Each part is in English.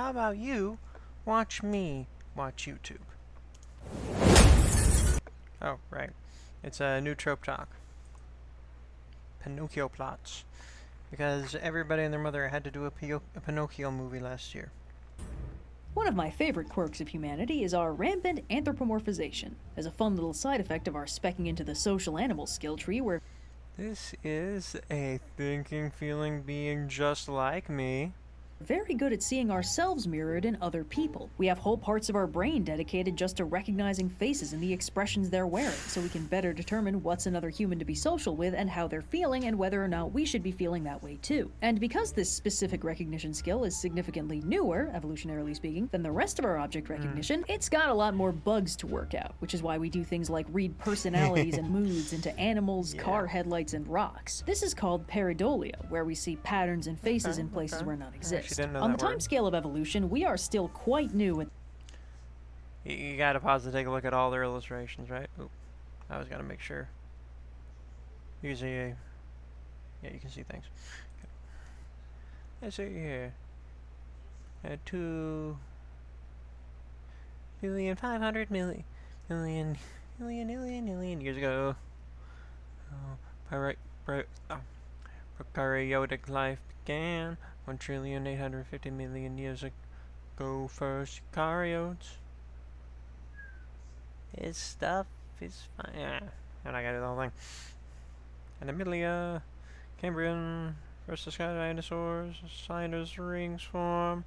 how about you watch me watch YouTube? Oh, right. It's a new trope talk. Pinocchio plots. Because everybody and their mother had to do a Pinocchio movie last year. One of my favorite quirks of humanity is our rampant anthropomorphization, as a fun little side effect of our specking into the social animal skill tree where This is a thinking, feeling being just like me. very good at seeing ourselves mirrored in other people. We have whole parts of our brain dedicated just to recognizing faces and the expressions they're wearing, so we can better determine what's another human to be social with and how they're feeling and whether or not we should be feeling that way too. And because this specific recognition skill is significantly newer, evolutionarily speaking, than the rest of our object recognition, it's got a lot more bugs to work out, which is why we do things like read personalities and moods into animals, car headlights, and rocks. This is called pareidolia, where we see patterns and faces in places where none exist. On the time scale of evolution, we are still quite new at You gotta pause to take a look at all their illustrations, right? Oop. I always gotta make sure. You can see, yeah, you can see things. Okay. Let's see here. 2,500,000,000 years ago. Prokaryotic life began 1,850,000,000 years ago. First eukaryotes. This stuff is fine. Yeah. And I gotta do the whole thing. Animalia, Cambrian, first discovered dinosaurs, Sinus rings form.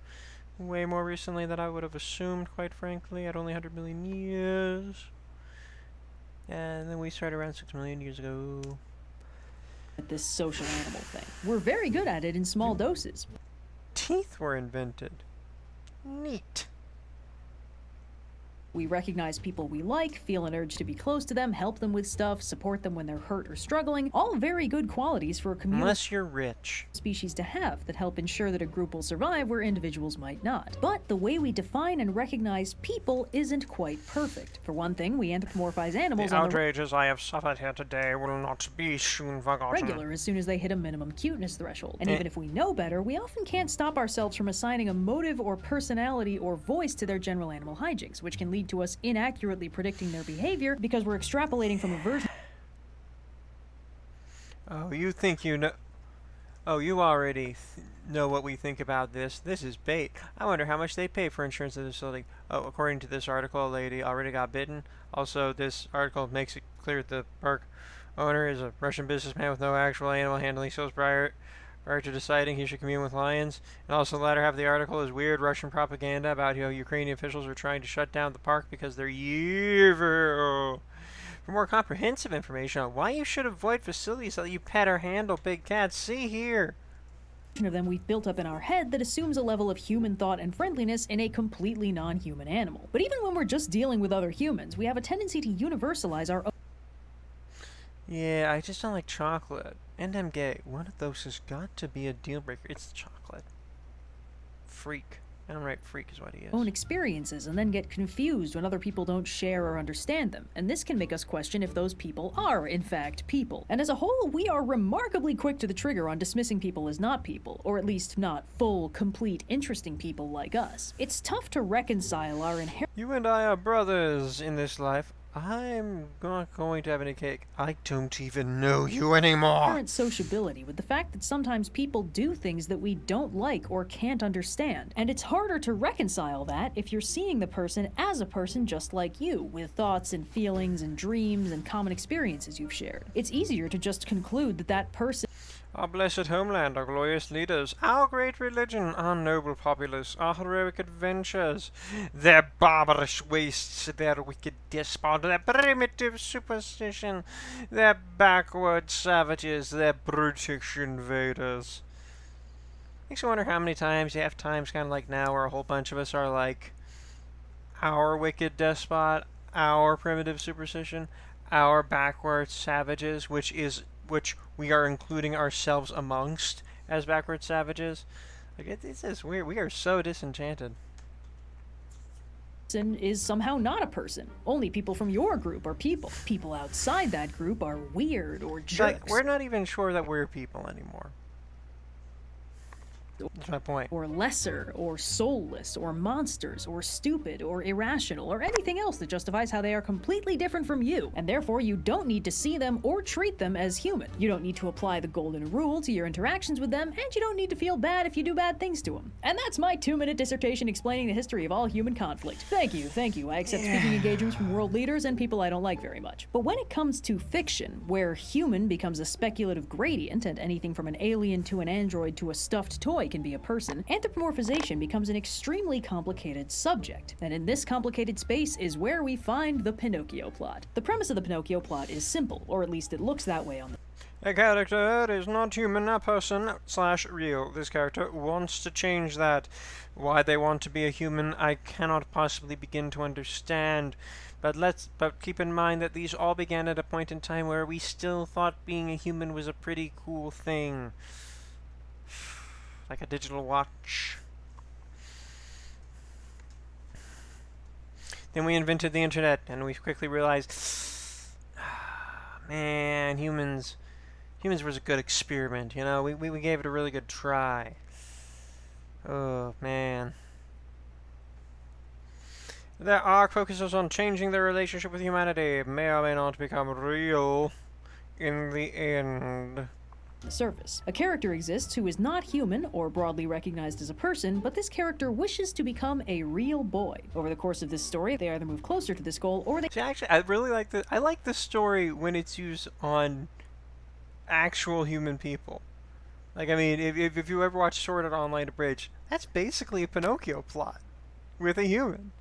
Way more recently than I would have assumed, quite frankly, at only 100 million years. And then we started around 6 million years ago. this social animal thing. We're very good at it in small doses. Teeth were invented. Neat. We recognize people we like, feel an urge to be close to them, help them with stuff, support them when they're hurt or struggling. All very good qualities for a community. Unless you're rich. Species to have that help ensure that a group will survive where individuals might not. But the way we define and recognize people isn't quite perfect. For one thing, we anthropomorphize animals The on outrages I have suffered here today will not be soon forgotten. regular as soon as they hit a minimum cuteness threshold. And even if we know better, we often can't stop ourselves from assigning a motive or personality or voice to their general animal hijinks, which can lead to us inaccurately predicting their behavior because we're extrapolating from a version. Oh, you think you know... Oh, you already know what we think about this. This is bait. I wonder how much they pay for insurance at this facility. Oh, according to this article, a lady already got bitten. Also, this article makes it clear that the park owner is a Russian businessman with no actual animal handling skills prior to deciding he should commune with lions. And also the latter half of the article is weird Russian propaganda about how Ukrainian officials are trying to shut down the park because they're evil. For more comprehensive information on why you should avoid facilities that you pet or handle big cats, see here. Of them we've built up in our head that assumes a level of human thought and friendliness in a completely non-human animal. But even when we're just dealing with other humans, we have a tendency to universalize our own. Yeah, I just don't like chocolate. And I'm gay. One of those has got to be a deal breaker. It's chocolate. Freak. Downright freak is what he is. Own experiences and then get confused when other people don't share or understand them. And this can make us question if those people are, in fact, people. And as a whole, we are remarkably quick to the trigger on dismissing people as not people, or at least not full, complete, interesting people like us. It's tough to reconcile our inherent. You and I are brothers in this life. I'm not going to have any cake. I don't even know you anymore. Inherent sociability with the fact that sometimes people do things that we don't like or can't understand. And it's harder to reconcile that if you're seeing the person as a person just like you, with thoughts and feelings and dreams and common experiences you've shared. It's easier to just conclude that that person. Our blessed homeland, our glorious leaders, our great religion, our noble populace, our heroic adventures, their barbarous wastes, their wicked despot, their primitive superstition, their backward savages, their brutish invaders. Makes me wonder how many times you have times kind of like now where a whole bunch of us are like our wicked despot, our primitive superstition, our backward savages, which we are including ourselves amongst as backward savages. Like it's just weird. We are so disenchanted. Is somehow not a person. Only people from your group are people. People outside that group are weird or jerks. Like, we're not even sure that we're people anymore. That's my point. or lesser, or soulless, or monsters, or stupid, or irrational, or anything else that justifies how they are completely different from you, and therefore you don't need to see them or treat them as human. You don't need to apply the golden rule to your interactions with them, and you don't need to feel bad if you do bad things to them. And that's my 2-minute dissertation explaining the history of all human conflict. Thank you. I accept speaking engagements from world leaders and people I don't like very much. But when it comes to fiction, where human becomes a speculative gradient and anything from an alien to an android to a stuffed toy can be a person, anthropomorphization becomes an extremely complicated subject. And in this complicated space is where we find the Pinocchio plot. The premise of the Pinocchio plot is simple, or at least it looks that way on the A character is not human, a person / real. This character wants to change that. Why they want to be a human, I cannot possibly begin to understand. But keep in mind that these all began at a point in time where we still thought being a human was a pretty cool thing. Like a digital watch. Then we invented the internet, and we quickly realized, man, humans was a good experiment, you know? We gave it a really good try. Oh, man. Their arc focuses on changing their relationship with humanity. It may or may not become real in the end. surface. A character exists who is not human or broadly recognized as a person, but this character wishes to become a real boy. Over the course of this story, they either move closer to this goal or they... See, actually, I really like I like this story when it's used on actual human people. Like, I mean, if you ever watch Sword Art Online Abridged, that's basically a Pinocchio plot with a human.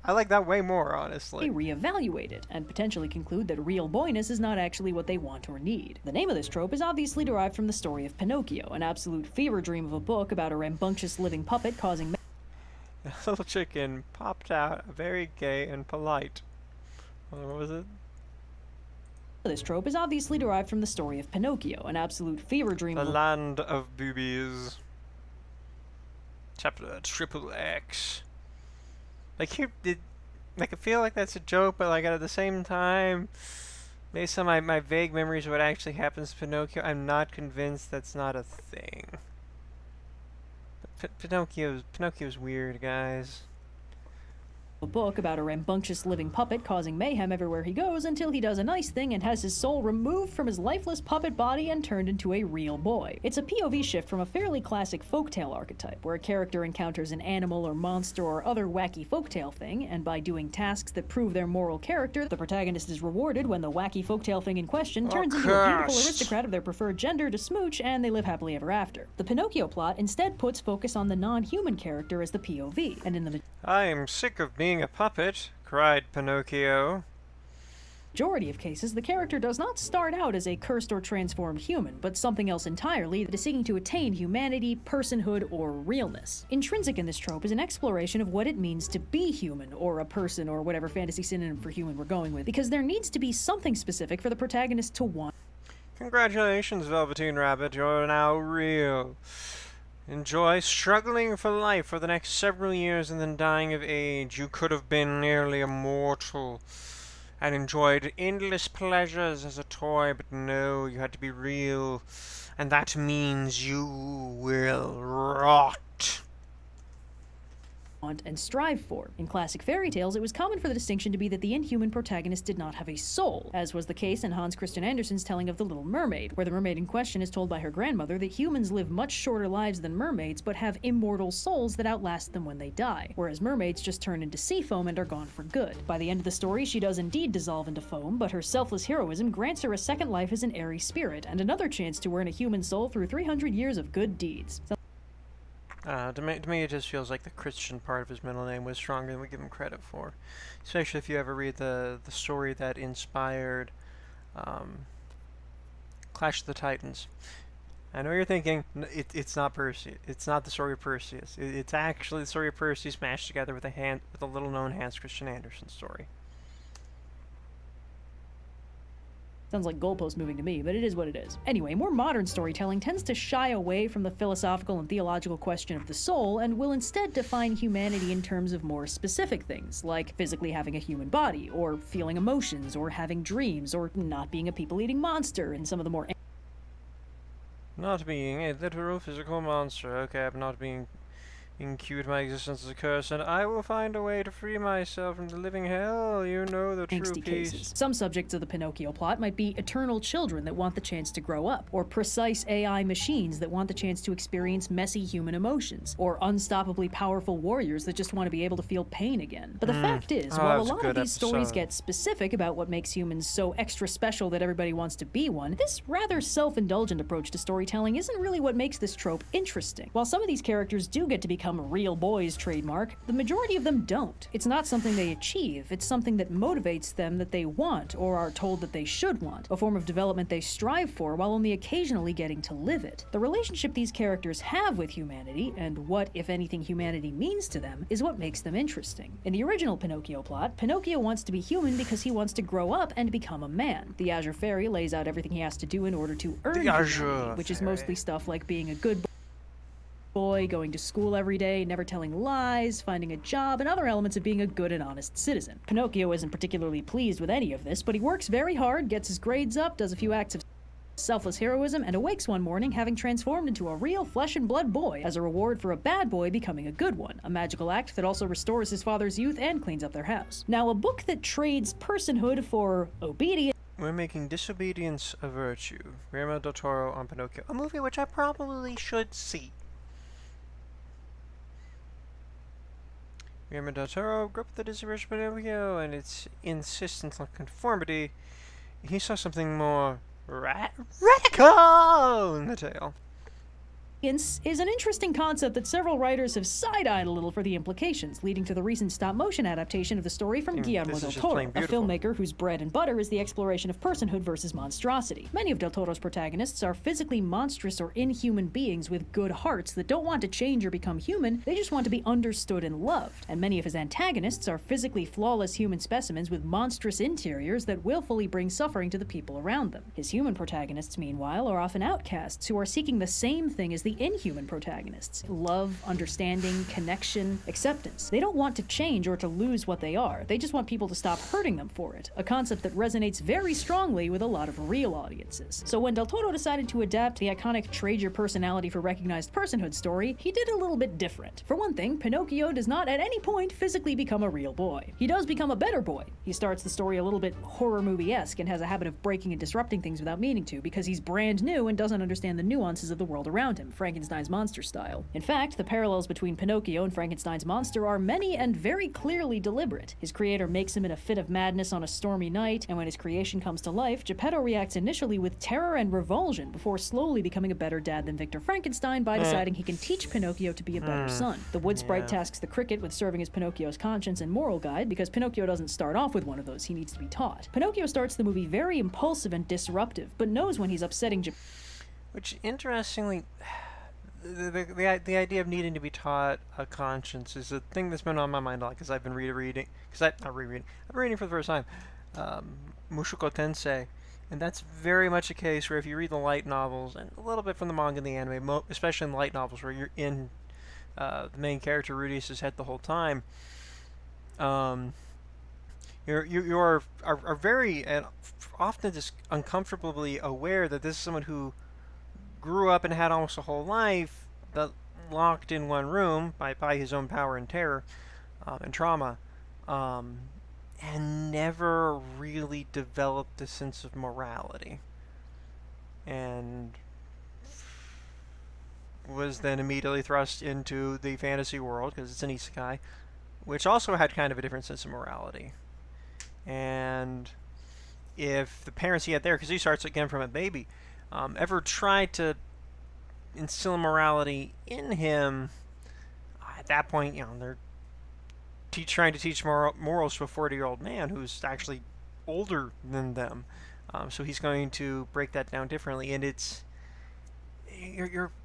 I like that way more, honestly. reevaluate it, and potentially conclude that real boyness is not actually what they want or need. The name of this trope is obviously derived from the story of Pinocchio, an absolute fever dream of a book about a rambunctious living puppet causing... A little chicken popped out, very gay and polite. What was it? This trope is obviously derived from the story of Pinocchio, an absolute fever dream The of... Land of Boobies. Chapter XXX. Like, I feel like that's a joke, but like at the same time, based on my vague memories of what actually happens to Pinocchio, I'm not convinced that's not a thing. Pinocchio's weird, guys. A book about a rambunctious living puppet causing mayhem everywhere he goes until he does a nice thing and has his soul removed from his lifeless puppet body and turned into a real boy. It's a POV shift from a fairly classic folktale archetype, where a character encounters an animal or monster or other wacky folktale thing, and by doing tasks that prove their moral character, the protagonist is rewarded when the wacky folktale thing in question turns into a beautiful aristocrat of their preferred gender to smooch, and they live happily ever after. The Pinocchio plot instead puts focus on the non-human character as the POV, and in the I am sick of being a puppet, cried Pinocchio. majority of cases, the character does not start out as a cursed or transformed human, but something else entirely that is seeking to attain humanity, personhood, or realness. Intrinsic in this trope is an exploration of what it means to be human, or a person, or whatever fantasy synonym for human we're going with, because there needs to be something specific for the protagonist to want. Congratulations, Velveteen Rabbit, you're now real. Enjoy struggling for life for the next several years and then dying of age. You could have been nearly immortal and enjoyed endless pleasures as a toy, but no, you had to be real, and that means you will rot. And strive for. In classic fairy tales, it was common for the distinction to be that the inhuman protagonist did not have a soul, as was the case in Hans Christian Andersen's telling of The Little Mermaid, where the mermaid in question is told by her grandmother that humans live much shorter lives than mermaids, but have immortal souls that outlast them when they die, whereas mermaids just turn into sea foam and are gone for good. By the end of the story, she does indeed dissolve into foam, but her selfless heroism grants her a second life as an airy spirit, and another chance to earn a human soul through 300 years of good deeds. To me, it just feels like the Christian part of his middle name was stronger than we give him credit for. Especially if you ever read the story that inspired Clash of the Titans. I know you're thinking, it's not Perseus. It's not the story of Perseus. It's actually the story of Perseus mashed together with a little-known Hans Christian Andersen story. Sounds like goalpost moving to me, but it is what it is. Anyway, more modern storytelling tends to shy away from the philosophical and theological question of the soul and will instead define humanity in terms of more specific things, like physically having a human body, or feeling emotions, or having dreams, or not being a people-eating monster, and some of the more Not being a literal physical monster. Okay, I'm not being incute my existence as a curse, and I will find a way to free myself from the living hell. You know the true Angsty peace. cases. Some subjects of the Pinocchio plot might be eternal children that want the chance to grow up, or precise AI machines that want the chance to experience messy human emotions, or unstoppably powerful warriors that just want to be able to feel pain again. But the fact is, Oh, that while a was a lot of good these stories episode. get specific about what makes humans so extra special that everybody wants to be one, this rather self-indulgent approach to storytelling isn't really what makes this trope interesting. While some of these characters do get to become real boys trademark, the majority of them don't. It's not something they achieve, it's something that motivates them that they want, or are told that they should want, a form of development they strive for while only occasionally getting to live it. The relationship these characters have with humanity, and what, if anything, humanity means to them, is what makes them interesting. In the original Pinocchio plot, Pinocchio wants to be human because he wants to grow up and become a man. The Azure Fairy lays out everything he has to do in order to earn humanity, which is mostly stuff like being a good boy, going to school every day, never telling lies, finding a job, and other elements of being a good and honest citizen. Pinocchio isn't particularly pleased with any of this, but he works very hard, gets his grades up, does a few acts of selfless heroism, and awakes one morning having transformed into a real flesh and blood boy as a reward for a bad boy becoming a good one, a magical act that also restores his father's youth and cleans up their house. Now, a book that trades personhood for obedience. We're making disobedience a virtue. Guillermo del Toro on Pinocchio. A movie which I probably should see. Guillermo del Toro grew up with the Disney version of Pinocchio and its insistence on conformity. He saw something more radical in the tale. Is an interesting concept that several writers have side-eyed a little for the implications, leading to the recent stop-motion adaptation of the story from Guillermo del Toro, a filmmaker whose bread and butter is the exploration of personhood versus monstrosity. Many of del Toro's protagonists are physically monstrous or inhuman beings with good hearts that don't want to change or become human, they just want to be understood and loved. And many of his antagonists are physically flawless human specimens with monstrous interiors that willfully bring suffering to the people around them. His human protagonists, meanwhile, are often outcasts who are seeking the same thing as the inhuman protagonists: love, understanding, connection, acceptance. They don't want to change or to lose what they are. They just want people to stop hurting them for it, a concept that resonates very strongly with a lot of real audiences. So when Del Toro decided to adapt the iconic trade your personality for recognized personhood story, he did a little bit different. For one thing, Pinocchio does not at any point physically become a real boy. He does become a better boy. He starts the story a little bit horror movie-esque and has a habit of breaking and disrupting things without meaning to, because he's brand new and doesn't understand the nuances of the world around him, Frankenstein's monster style. In fact, the parallels between Pinocchio and Frankenstein's monster are many and very clearly deliberate. His creator makes him in a fit of madness on a stormy night, and when his creation comes to life, Geppetto reacts initially with terror and revulsion before slowly becoming a better dad than Victor Frankenstein by deciding he can teach Pinocchio to be a better son. The wood sprite tasks the cricket with serving as Pinocchio's conscience and moral guide, because Pinocchio doesn't start off with one of those, he needs to be taught. Pinocchio starts the movie very impulsive and disruptive, but knows when he's upsetting Which, interestingly, the idea of needing to be taught a conscience is a thing that's been on my mind a lot, because I've been rereading, I've been reading for the first time, Mushoku Tensei, and that's very much a case where if you read the light novels, and a little bit from the manga and the anime, especially in the light novels where you're in the main character Rudius's head the whole time, you are very and often just uncomfortably aware that this is someone who grew up and had almost a whole life that locked in one room by his own power and terror and trauma, and never really developed a sense of morality, and was then immediately thrust into the fantasy world because it's an isekai, which also had kind of a different sense of morality. And if the parents he had there, because he starts again from a baby, ever tried to instill morality in him, at that point, they're trying to teach morals to a 40-year-old man who's actually older than them. So he's going to break that down differently, and it's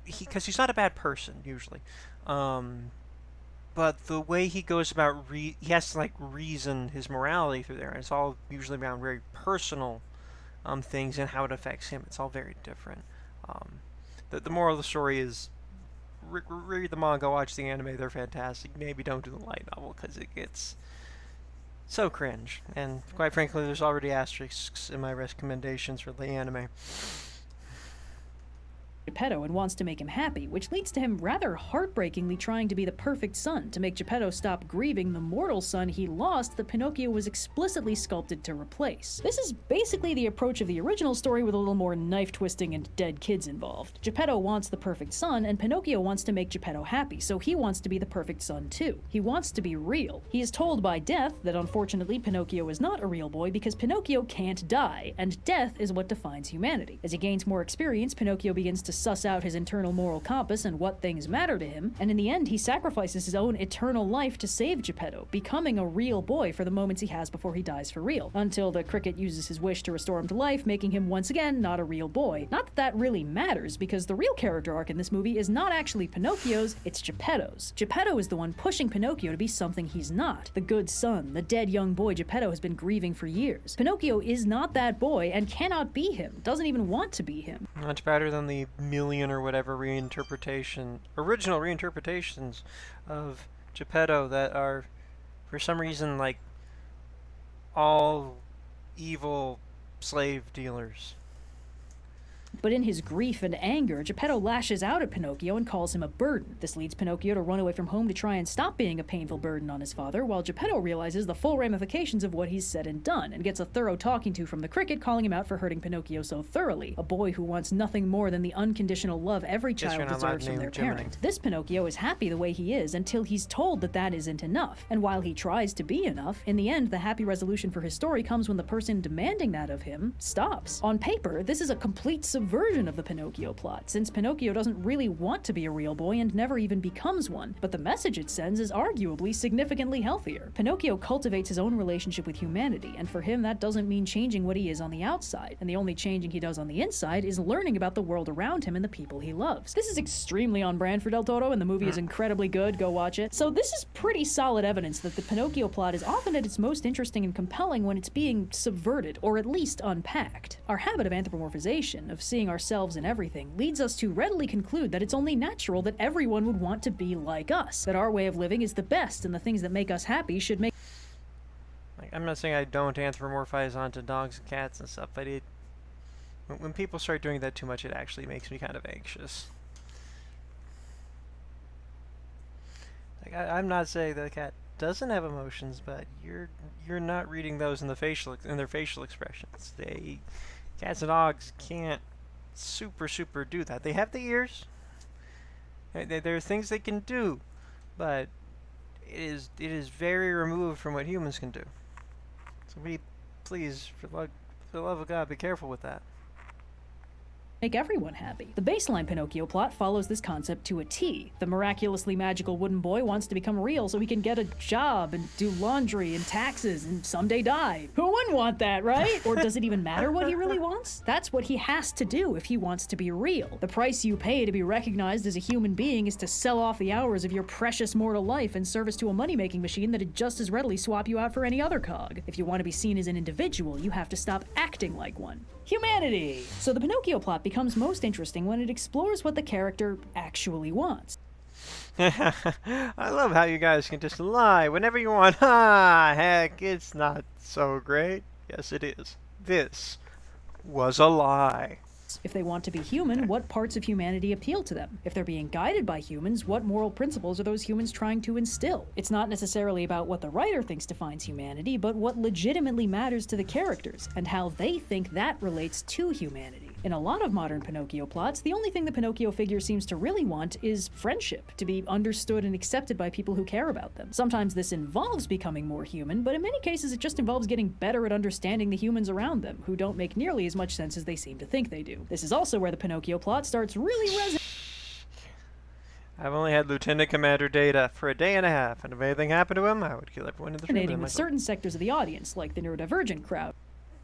because he's not a bad person usually, but the way he goes about he has to reason his morality through there, and it's all usually around very personal things and how it affects him. It's all very different. The moral of the story is read the manga, watch the anime. They're fantastic. Maybe don't do the light novel because it gets so cringe. And quite frankly, there's already asterisks in my recommendations for the anime. Geppetto and wants to make him happy, which leads to him rather heartbreakingly trying to be the perfect son to make Geppetto stop grieving the mortal son he lost that Pinocchio was explicitly sculpted to replace. This is basically the approach of the original story with a little more knife twisting and dead kids involved. Geppetto wants the perfect son, and Pinocchio wants to make Geppetto happy, so he wants to be the perfect son too. He wants to be real. He is told by Death that unfortunately Pinocchio is not a real boy because Pinocchio can't die, and death is what defines humanity. As he gains more experience, Pinocchio begins to suss out his internal moral compass and what things matter to him, and in the end he sacrifices his own eternal life to save Geppetto, becoming a real boy for the moments he has before he dies for real, until the cricket uses his wish to restore him to life, making him once again not a real boy. Not that that really matters, because the real character arc in this movie is not actually Pinocchio's, it's Geppetto's. Geppetto is the one pushing Pinocchio to be something he's not. The good son, the dead young boy Geppetto has been grieving for years. Pinocchio is not that boy and cannot be him, doesn't even want to be him. Much better than the million or whatever original reinterpretations of Geppetto that are, for some reason, like, all evil slave dealers. But in his grief and anger, Geppetto lashes out at Pinocchio and calls him a burden. This leads Pinocchio to run away from home to try and stop being a painful burden on his father, while Geppetto realizes the full ramifications of what he's said and done, and gets a thorough talking to from the cricket calling him out for hurting Pinocchio so thoroughly, a boy who wants nothing more than the unconditional love every child deserves from their parent. This Pinocchio is happy the way he is until he's told that that isn't enough, and while he tries to be enough, in the end the happy resolution for his story comes when the person demanding that of him stops. On paper, this is a complete subversion of the Pinocchio plot, since Pinocchio doesn't really want to be a real boy and never even becomes one, but the message it sends is arguably significantly healthier. Pinocchio cultivates his own relationship with humanity, and for him that doesn't mean changing what he is on the outside, and the only changing he does on the inside is learning about the world around him and the people he loves. This is extremely on brand for Del Toro, and the movie is incredibly good, go watch it. So this is pretty solid evidence that the Pinocchio plot is often at its most interesting and compelling when it's being subverted, or at least unpacked. Our habit of anthropomorphization, of seeing ourselves in everything, leads us to readily conclude that it's only natural that everyone would want to be like us, that our way of living is the best, and the things that make us happy should make... Like, I'm not saying I don't anthropomorphize onto dogs and cats and stuff, but when people start doing that too much, it actually makes me kind of anxious. Like, I'm not saying that a cat doesn't have emotions, but you're not reading those in their facial expressions. Cats and dogs can't super do that. They have the ears. There are things they can do, but it is very removed from what humans can do. So please, for the love of God, be careful with that. Make everyone happy. The baseline Pinocchio plot follows this concept to a T. The miraculously magical wooden boy wants to become real so he can get a job and do laundry and taxes and someday die. Who wouldn't want that, right? Or does it even matter what he really wants? That's what he has to do if he wants to be real. The price you pay to be recognized as a human being is to sell off the hours of your precious mortal life in service to a money-making machine that'd just as readily swap you out for any other cog. If you want to be seen as an individual, you have to stop acting like one. Humanity! So the Pinocchio plot becomes most interesting when it explores what the character actually wants. I love how you guys can just lie whenever you want. Ha! Heck, it's not so great. Yes, it is. This was a lie. If they want to be human, what parts of humanity appeal to them? If they're being guided by humans, what moral principles are those humans trying to instill? It's not necessarily about what the writer thinks defines humanity, but what legitimately matters to the characters, and how they think that relates to humanity. In a lot of modern Pinocchio plots, the only thing the Pinocchio figure seems to really want is friendship, to be understood and accepted by people who care about them. Sometimes this involves becoming more human, but in many cases it just involves getting better at understanding the humans around them, who don't make nearly as much sense as they seem to think they do. This is also where the Pinocchio plot starts really resonating. I've only had Lieutenant Commander Data for a day and a half, and if anything happened to him, I would kill everyone in the room. With certain sectors of the audience, like the neurodivergent crowd.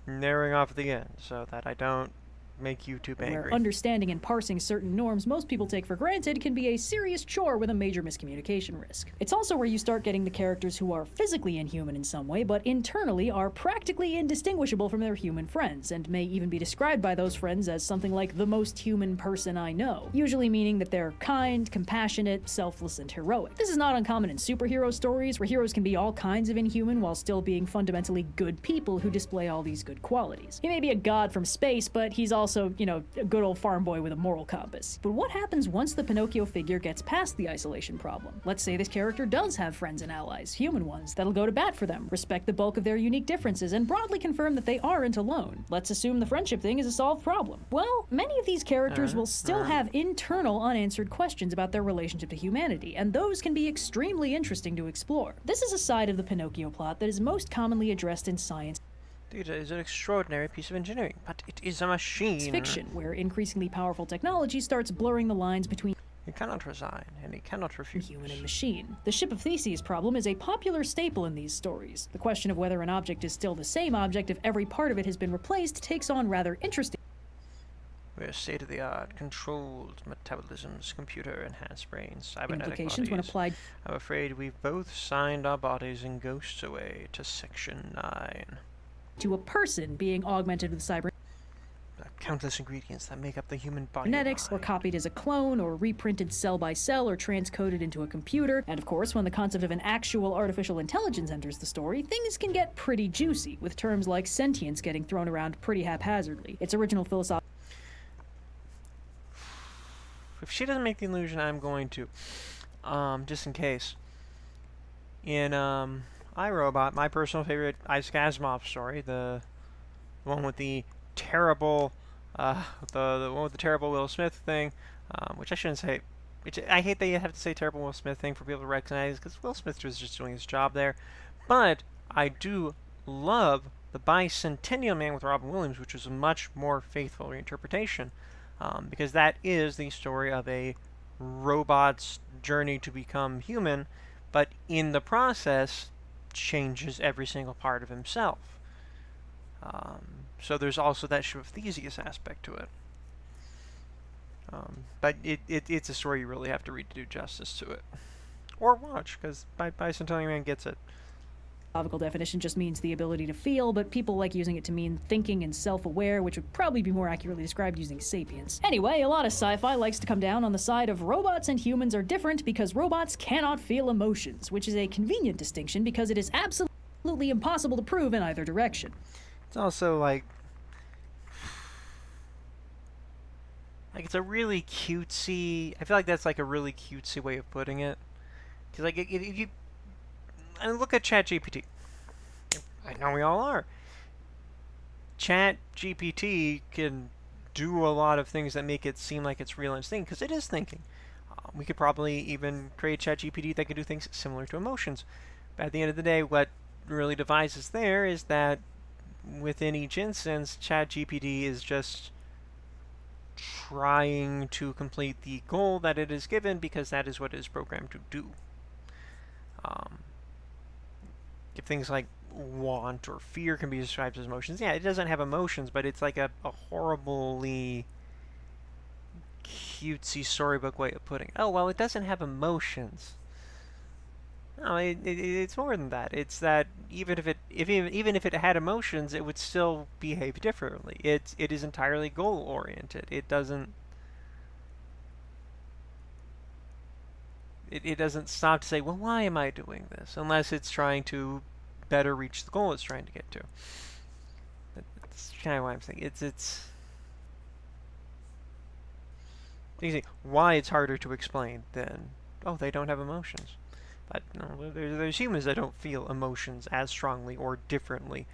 Narrowing off at the end, so that I don't make YouTube angry. Where understanding and parsing certain norms most people take for granted can be a serious chore with a major miscommunication risk. It's also where you start getting the characters who are physically inhuman in some way, but internally are practically indistinguishable from their human friends, and may even be described by those friends as something like the most human person I know, usually meaning that they're kind, compassionate, selfless, and heroic. This is not uncommon in superhero stories, where heroes can be all kinds of inhuman while still being fundamentally good people who display all these good qualities. He may be a god from space, but he's also also, you know, a good old farm boy with a moral compass. But what happens once the Pinocchio figure gets past the isolation problem? Let's say this character does have friends and allies, human ones, that'll go to bat for them, respect the bulk of their unique differences, and broadly confirm that they aren't alone. Let's assume the friendship thing is a solved problem. Well, many of these characters will still have internal unanswered questions about their relationship to humanity, and those can be extremely interesting to explore. This is a side of the Pinocchio plot that is most commonly addressed in science Data is an extraordinary piece of engineering, but it is a machine. fiction, where increasingly powerful technology starts blurring the lines between It cannot resign, and it cannot refuse. human and machine. The ship of Theseus problem is a popular staple in these stories. The question of whether an object is still the same object if every part of it has been replaced takes on rather interesting We're state-of-the-art, controlled metabolisms, computer-enhanced brains, cybernetic implications when bodies. applied I'm afraid we've both signed our bodies and ghosts away to Section 9. to a person being augmented with The countless ingredients that make up the human body. cybernetics, or copied as a clone, or reprinted cell by cell, or transcoded into a computer. And of course, when the concept of an actual artificial intelligence enters the story, things can get pretty juicy, with terms like sentience getting thrown around pretty haphazardly. Its original philosophical If she doesn't make the illusion, I'm going to. Just in case. In, iRobot, my personal favorite Isaac Asimov story, the one with the terrible, the one with the terrible Will Smith thing, which I shouldn't say. I hate that you have to say terrible Will Smith thing for people to recognize, because Will Smith was just doing his job there. But I do love the Bicentennial Man with Robin Williams, which was a much more faithful reinterpretation, because that is the story of a robot's journey to become human, but in the process changes every single part of himself. So there's also that ship of Theseus aspect to it. But it's a story you really have to read to do justice to it. Or watch, because Bicentennial Man gets it. definition just means the ability to feel, but people like using it to mean thinking and self-aware, which would probably be more accurately described using sapience. Anyway, a lot of sci-fi likes to come down on the side of robots and humans are different because robots cannot feel emotions, which is a convenient distinction because it is absolutely impossible to prove in either direction. It's also like it's a really cutesy. I feel like that's like a really cutesy way of putting it. Because like if you and look at ChatGPT. I know we all are. ChatGPT can do a lot of things that make it seem like it's real and it's thinking, because it is thinking. We could probably even create ChatGPT that could do things similar to emotions. But at the end of the day, what really divides us there is that within each instance, ChatGPT is just trying to complete the goal that it is given because that is what it is programmed to do. If things like want or fear can be described as emotions, yeah, it doesn't have emotions, but it's like a horribly cutesy storybook way of putting it. Oh, well, it doesn't have emotions. No, it's more than that. It's that even if it had emotions, it would still behave differently. It is entirely goal oriented. It doesn't stop to say, well, why am I doing this? Unless it's trying to better reach the goal it's trying to get to. That's kind of why I'm saying it's easy. Why it's harder to explain than, oh, they don't have emotions. But no, there's humans that don't feel emotions as strongly or differently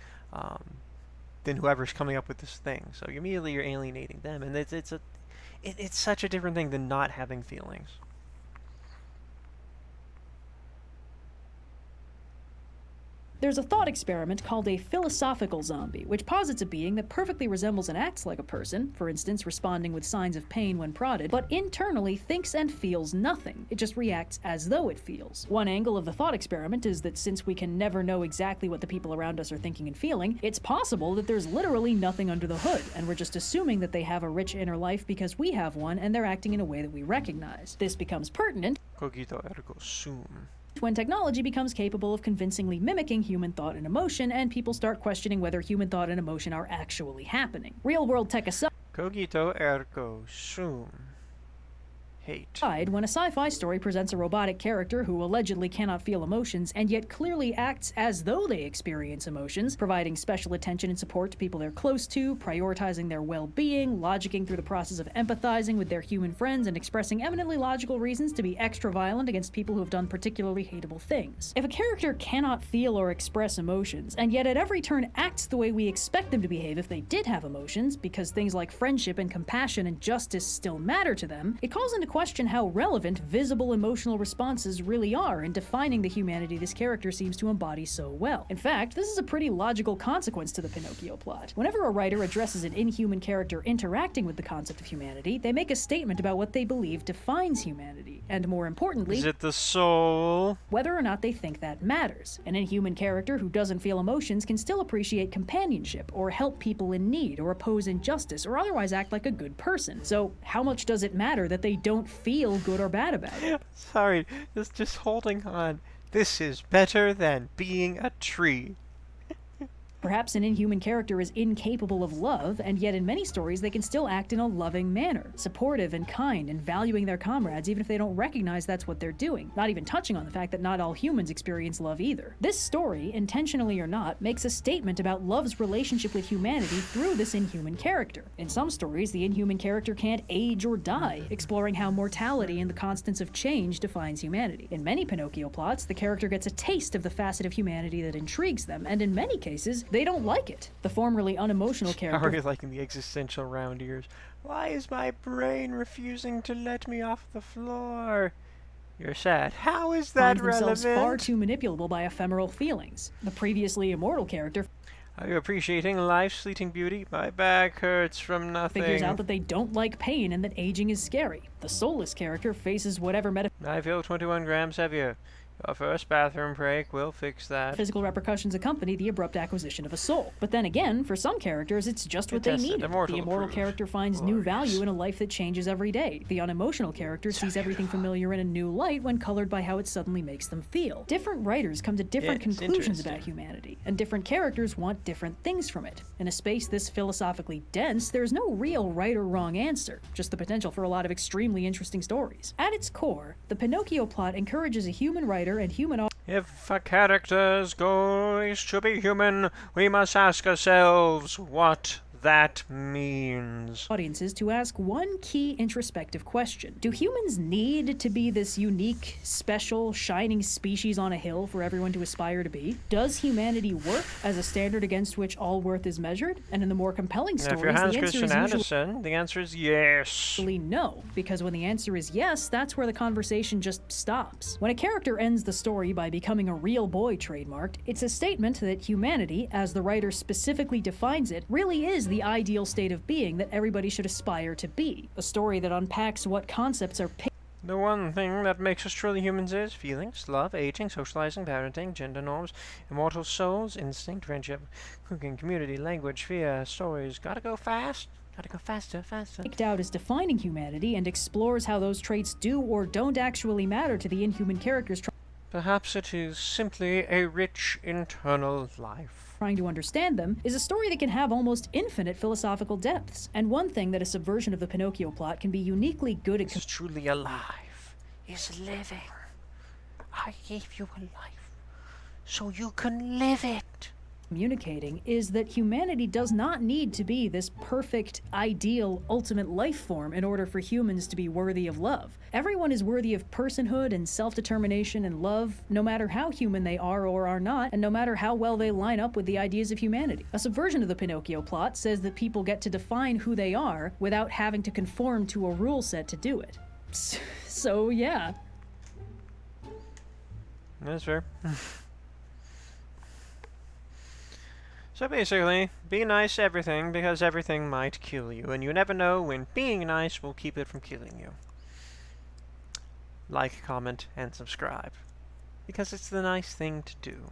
than whoever's coming up with this thing. So immediately you're alienating them, and it's such a different thing than not having feelings. There's a thought experiment called a philosophical zombie, which posits a being that perfectly resembles and acts like a person, for instance, responding with signs of pain when prodded, but internally thinks and feels nothing. It just reacts as though it feels. One angle of the thought experiment is that since we can never know exactly what the people around us are thinking and feeling, it's possible that there's literally nothing under the hood, and we're just assuming that they have a rich inner life because we have one and they're acting in a way that we recognize. This becomes pertinent Cogito ergo sum. when technology becomes capable of convincingly mimicking human thought and emotion, and people start questioning whether human thought and emotion are actually happening. Real-world tech aside, Cogito ergo sum. hate. When a sci-fi story presents a robotic character who allegedly cannot feel emotions and yet clearly acts as though they experience emotions, providing special attention and support to people they're close to, prioritizing their well-being, logicking through the process of empathizing with their human friends, and expressing eminently logical reasons to be extra violent against people who have done particularly hateable things. If a character cannot feel or express emotions, and yet at every turn acts the way we expect them to behave if they did have emotions, because things like friendship and compassion and justice still matter to them, it calls into question how relevant visible emotional responses really are in defining the humanity this character seems to embody so well. In fact, this is a pretty logical consequence to the Pinocchio plot. Whenever a writer addresses an inhuman character interacting with the concept of humanity, they make a statement about what they believe defines humanity, and more importantly, is it the soul? Whether or not they think that matters. An inhuman character who doesn't feel emotions can still appreciate companionship, or help people in need, or oppose injustice, or otherwise act like a good person. So, how much does it matter that they don't feel good or bad about it? Sorry, just holding on. This is better than being a tree. Perhaps an inhuman character is incapable of love, and yet in many stories they can still act in a loving manner, supportive and kind, and valuing their comrades even if they don't recognize that's what they're doing, not even touching on the fact that not all humans experience love either. This story, intentionally or not, makes a statement about love's relationship with humanity through this inhuman character. In some stories, the inhuman character can't age or die, exploring how mortality and the constants of change defines humanity. In many Pinocchio plots, the character gets a taste of the facet of humanity that intrigues them, and in many cases, they don't like it. The formerly unemotional character... How are you liking the existential round ears? Why is my brain refusing to let me off the floor? You're sad. How is that finds themselves relevant? far too manipulable by ephemeral feelings. The previously immortal character... Are you appreciating life's fleeting beauty? My back hurts from nothing. Figures out that they don't like pain and that aging is scary. The soulless character faces whatever I feel 21 grams heavier. Your first bathroom break will fix that. physical repercussions accompany the abrupt acquisition of a soul. But then again, for some characters, it's just what they need. The immortal character finds new value in a life that changes every day. The unemotional character sees everything familiar in a new light when colored by how it suddenly makes them feel. Different writers come to different conclusions about humanity, and different characters want different things from it. In a space this philosophically dense, there's no real right or wrong answer, just the potential for a lot of extremely interesting stories. At its core, the Pinocchio plot encourages a human writer and human If a character's goal is to be human, we must ask ourselves what that means. audiences to ask one key introspective question. Do humans need to be this unique, special, shining species on a hill for everyone to aspire to be? Does humanity work as a standard against which all worth is measured? And in the more compelling And if stories, you're Hans the answer Christian is Andersen, the answer is yes. usually no, because when the answer is yes, that's where the conversation just stops. When a character ends the story by becoming a real boy trademarked, it's a statement that humanity, as the writer specifically defines it, really is the ideal state of being that everybody should aspire to be. A story that unpacks what concepts are The one thing that makes us truly humans is feelings, love, aging, socializing, parenting, gender norms, immortal souls, instinct, friendship, cooking, community, language, fear, stories. Gotta go fast. Gotta go faster, faster. picked out as defining humanity and explores how those traits do or don't actually matter to the inhuman characters Perhaps it is simply a rich internal life. trying to understand them, is a story that can have almost infinite philosophical depths. And one thing that a subversion of the Pinocchio plot can be uniquely good at Is truly alive. Is living. I gave you a life, so you can live it. communicating is that humanity does not need to be this perfect, ideal, ultimate life form in order for humans to be worthy of love. Everyone is worthy of personhood and self-determination and love, no matter how human they are or are not, and no matter how well they line up with the ideas of humanity. A subversion of the Pinocchio plot says that people get to define who they are without having to conform to a rule set to do it. So, yeah. That's fair. So basically, be nice to everything because everything might kill you, and you never know when being nice will keep it from killing you. Like, comment, and subscribe, because it's the nice thing to do.